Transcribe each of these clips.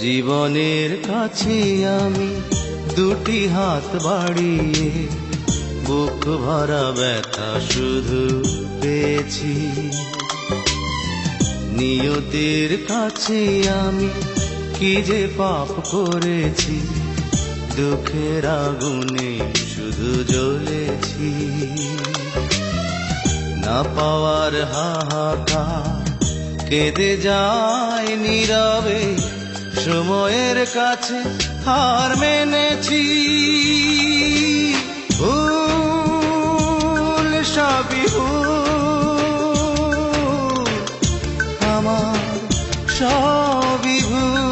জীবনের কাছে আমি দুটি হাত বাড়িয়ে বুক ভরা ব্যথা শুধু পেয়েছি। নিয়তির কাছে আমি কি যে পাপ করেছি, দুঃখের আগুনে শুধু জ্বলেছি। না পাওয়ার হাহাকার কেঁদে যায় নীরবে, সময়ের কাছে হার মেনেছি। ভুল সবই ভুল, আমার সবই ভুল,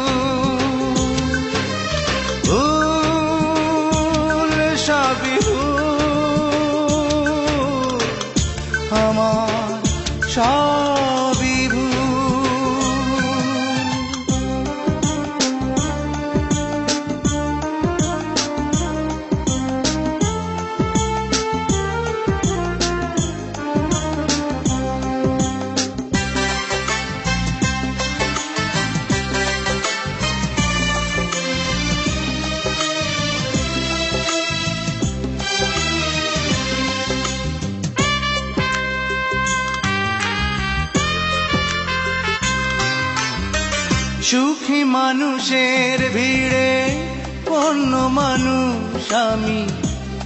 সবই ভুল, আমার সবই ভুল। সুখী মানুষের ভিড়ে অন্য মানুষ আমি,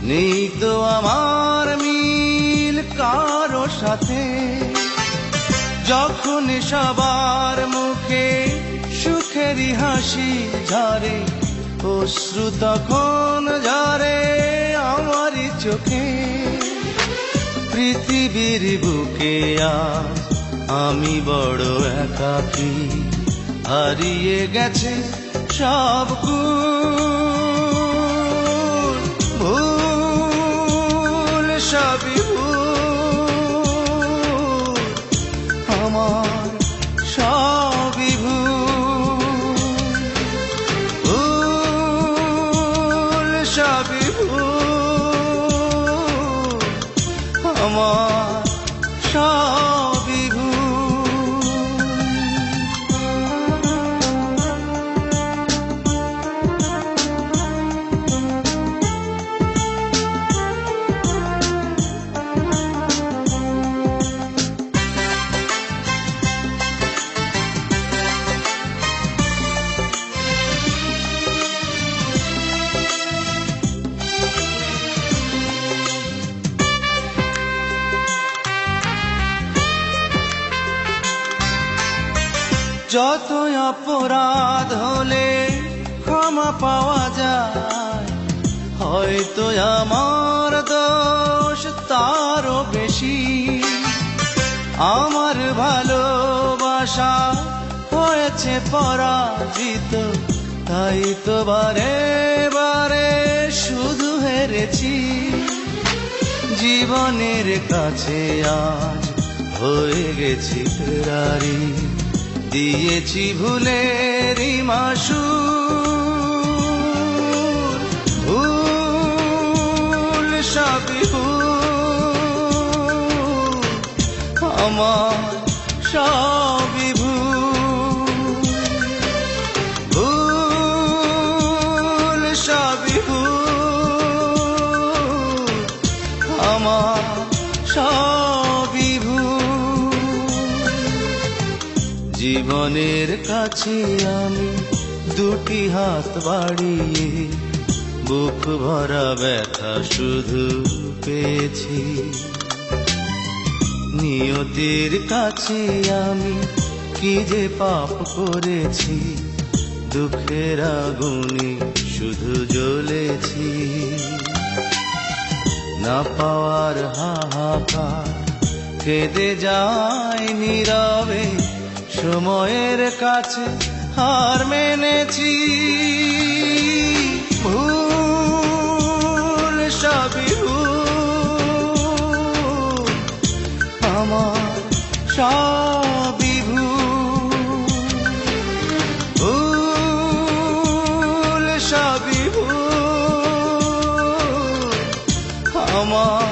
নেই তো আমার মিল কারো সাথে। যখন সবার মুখে সুখেরই হাসি ঝরে, অশ্রু তখন ঝরে আমারই চোখে। পৃথিবীর বুকে আজ আমি বড় একাকী, হারিয়ে গেছে সব গুণ। ভুল সবই ভুল, আমার সবই ভুল, ভুল সবই ভুল, আমার সবই ভুল। যত অপরাধ হলে ক্ষমা পাওয়া যায়, হয়তো আমার দোষ তারও বেশি। আমার ভালোবাসা হয়েছে পরাজিত, তাই তো বারে বারে শুধু হেরেছি। জীবনের কাছে আজ হয়ে গেছি ফেরারি, দিয়েছি ভুলেরই মাসুর। ভুল সবই ভুল, আমার সবই ভুল, ভুল সবই ভুল, আমার সবই ভুল। জীবনের কাছে আমি দুটি হাত বাড়িয়ে বুক ভরা ব্যথা শুধু পেয়েছি। নিয়তির কাছে আমি কি যে পাপ করেছি, দুঃখের আগুনে শুধু জ্বলেছি। না পাওয়ার হাহাকার কেঁদে যায় নীরবে, সময়ের কাছে হার মেনেছি। ভুল সবই ভুল, আমার সবই ভুল, ভুল সবই ভুল, আমার